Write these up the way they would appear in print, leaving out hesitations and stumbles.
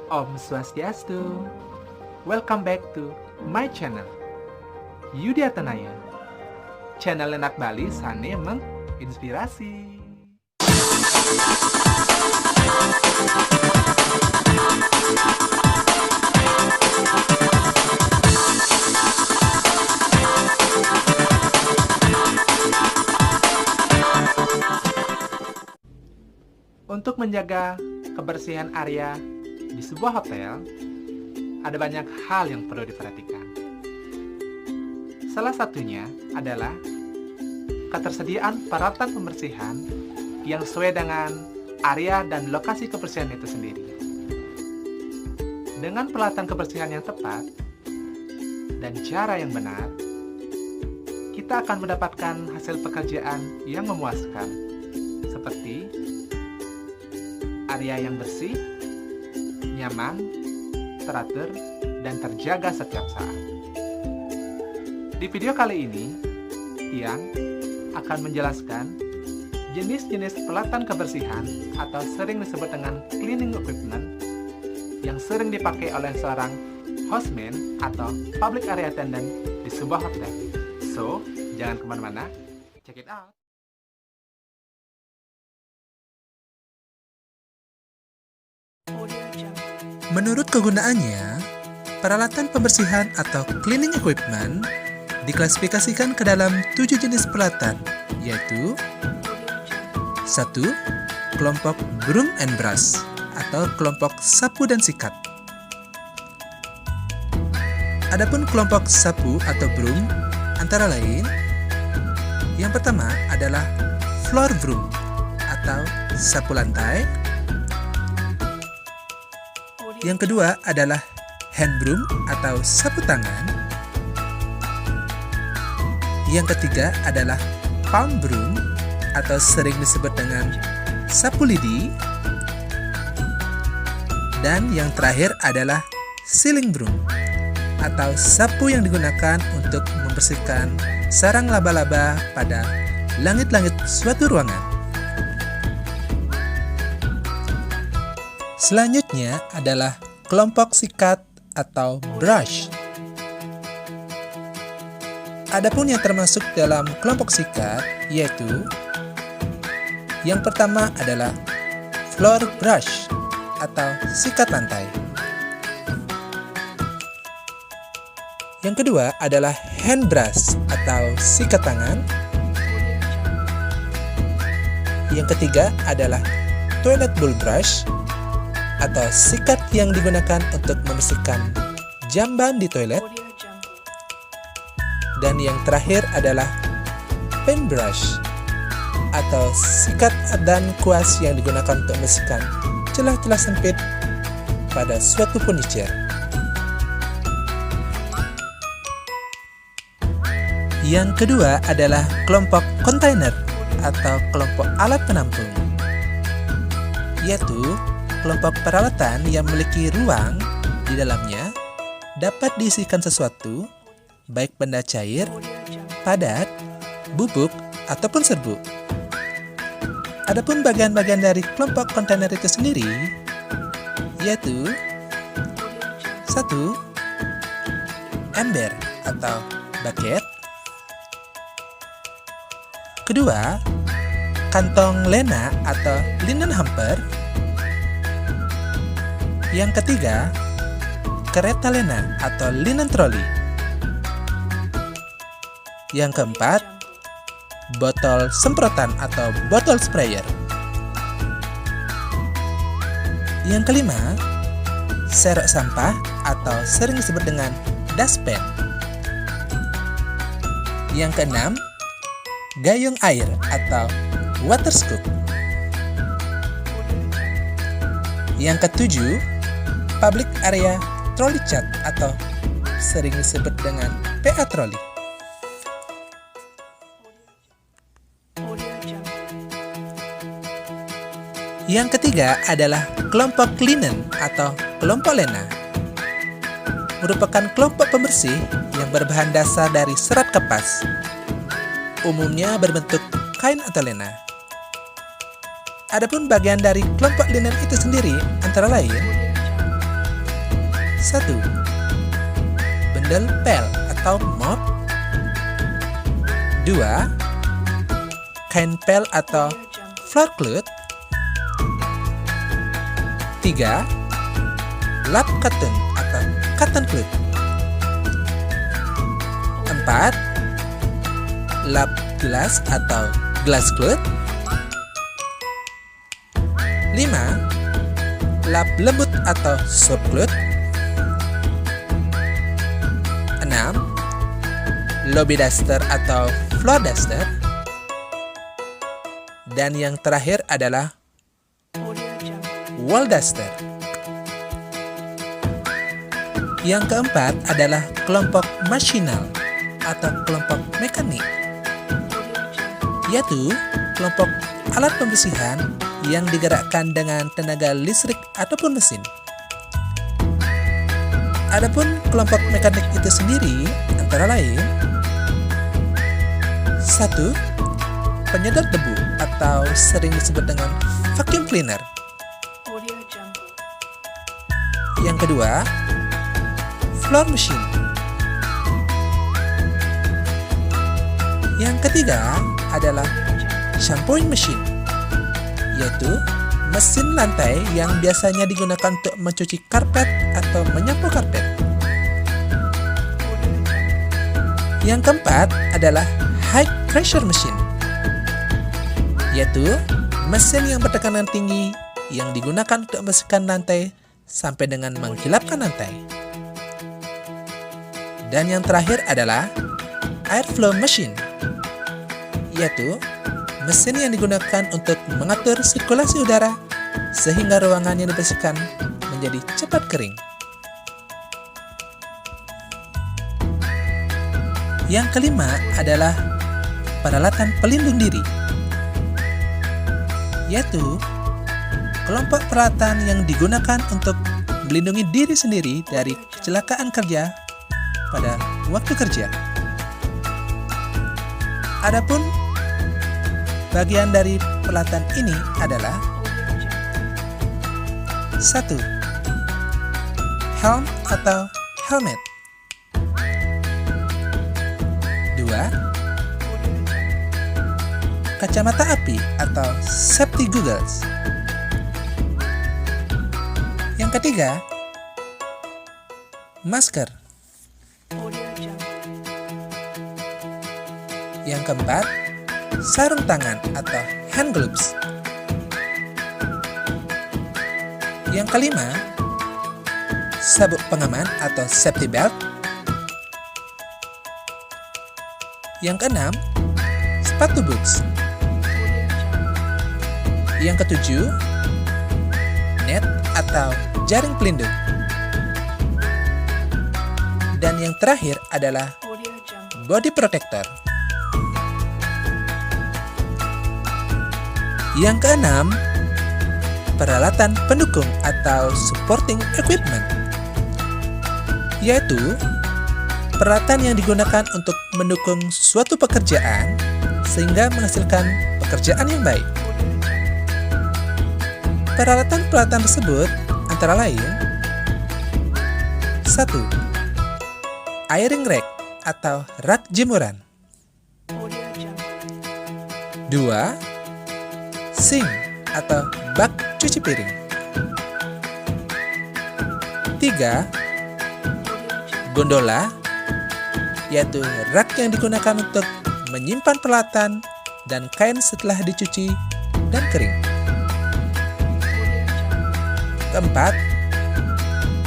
Om Swastiastu. Welcome back to my channel. Yudi Atanaya. Channel Anak Bali Sane menginspirasi. Untuk menjaga kebersihan area di sebuah hotel, ada banyak hal yang perlu diperhatikan. Salah satunya adalah ketersediaan peralatan pembersihan yang sesuai dengan area dan lokasi kebersihan itu sendiri. Dengan peralatan kebersihan yang tepat dan cara yang benar, kita akan mendapatkan hasil pekerjaan yang memuaskan, seperti area yang bersih, nyaman, teratur, dan terjaga setiap saat. Di video kali ini, Tiang akan menjelaskan jenis-jenis peralatan kebersihan atau sering disebut dengan cleaning equipment yang sering dipakai oleh seorang houseman atau public area attendant di sebuah hotel. So, jangan kemana-mana, check it out! Menurut kegunaannya, peralatan pembersihan atau cleaning equipment diklasifikasikan ke dalam 7 jenis peralatan, yaitu 1. Kelompok broom and brush atau kelompok sapu dan sikat. Adapun kelompok sapu atau broom antara lain, yang pertama adalah floor broom atau sapu lantai. Yang kedua adalah hand broom atau sapu tangan. Yang ketiga adalah palm broom atau sering disebut dengan sapu lidi. Dan yang terakhir adalah ceiling broom atau sapu yang digunakan untuk membersihkan sarang laba-laba pada langit-langit suatu ruangan. Selanjutnya adalah kelompok sikat atau brush. Adapun yang termasuk dalam kelompok sikat yaitu yang pertama adalah floor brush atau sikat lantai. Yang kedua adalah hand brush atau sikat tangan. Yang ketiga adalah toilet bowl brush atau sikat yang digunakan untuk membersihkan jamban di toilet. Dan yang terakhir adalah paintbrush atau sikat dan kuas yang digunakan untuk membersihkan celah-celah sempit pada suatu furniture. Yang kedua adalah kelompok kontainer atau kelompok alat penampung, yaitu kelompok peralatan yang memiliki ruang di dalamnya dapat diisikan sesuatu, baik benda cair, padat, bubuk, ataupun serbuk. Adapun bagian-bagian dari kelompok kontainer itu sendiri, yaitu 1. Ember atau bucket. Kedua, kantong lena atau linen hamper. Yang ketiga, kereta lena atau linen trolley. Yang keempat, botol semprotan atau botol sprayer. Yang kelima, serok sampah atau sering disebut dengan dustpan. Yang keenam, gayung air atau water scoop. Yang ketujuh, public area trolley chat atau sering disebut dengan PA trolley. Yang ketiga adalah kelompok linen atau kelompok lena. Merupakan kelompok pembersih yang berbahan dasar dari serat kapas. Umumnya berbentuk kain atau lena. Adapun bagian dari kelompok linen itu sendiri antara lain 1. Bendel pel atau mop. 2. Kain pel atau floor cloth. 3. Lap cotton atau cotton cloth. 4. Lap gelas atau glass cloth. 5. Lap lembut atau soft cloth. 6. Lobby duster atau floor duster. Dan yang terakhir adalah wall duster. Yang keempat adalah kelompok machinal atau kelompok mekanik, yaitu kelompok alat pembersihan yang digerakkan dengan tenaga listrik ataupun mesin. Adapun kelompok mekanik itu sendiri antara lain: 1. Penyedot debu atau sering disebut dengan vacuum cleaner. Yang kedua, floor machine. Yang ketiga adalah shampooing machine, yaitu mesin lantai yang biasanya digunakan untuk mencuci karpet atau menyapu karpet. Yang keempat adalah high pressure machine, yaitu mesin yang bertekanan tinggi yang digunakan untuk membersihkan lantai sampai dengan mengkilapkan lantai. Dan yang terakhir adalah airflow machine, yaitu mesin yang digunakan untuk mengatur sirkulasi udara sehingga ruangan yang dibersihkan menjadi cepat kering. Yang kelima adalah peralatan pelindung diri, yaitu kelompok peralatan yang digunakan untuk melindungi diri sendiri dari kecelakaan kerja pada waktu kerja. Adapun bagian dari peralatan ini adalah: 1. Helm atau helmet. 2. Kacamata api atau safety goggles. Yang ketiga, masker. Yang keempat, sarung tangan atau hand gloves. Yang kelima, sabuk pengaman atau safety belt. Yang keenam, sepatu boots. Yang ketujuh, net atau jaring pelindung. Dan yang terakhir adalah body protector. Yang keenam, peralatan pendukung atau supporting equipment, yaitu peralatan yang digunakan untuk mendukung suatu pekerjaan sehingga menghasilkan pekerjaan yang baik. Peralatan-peralatan tersebut antara lain: 1. Airing rack atau rak jemuran. 2. Sink atau bak cuci piring. 3. Gondola, yaitu rak yang digunakan untuk menyimpan peralatan dan kain setelah dicuci dan kering. 4.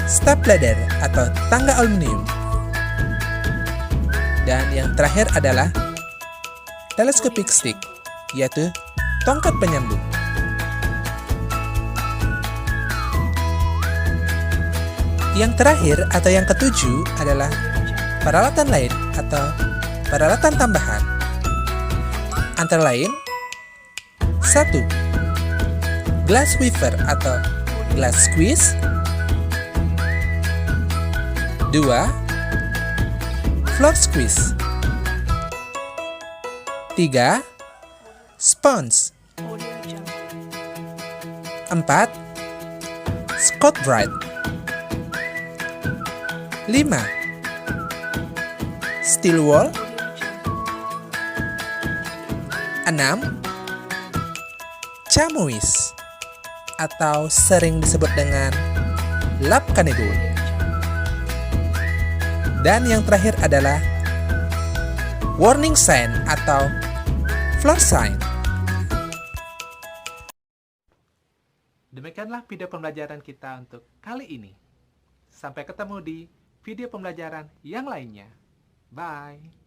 Step ladder atau tangga aluminium. Dan yang terakhir adalah telescopic stick, yaitu tongkat penyambung. Yang terakhir atau yang ketujuh adalah peralatan lain atau peralatan tambahan. Antara lain: 1. Glass weaver atau glass squeeze. 2. Floor squeeze. 3. Sponge. 4. Scotch Brite. 5. Steel wall. 6. Chamois atau sering disebut dengan lap kanebul. Dan yang terakhir adalah warning sign atau floor sign. Demikianlah video pembelajaran kita untuk kali ini. Sampai ketemu di video pembelajaran yang lainnya. Bye.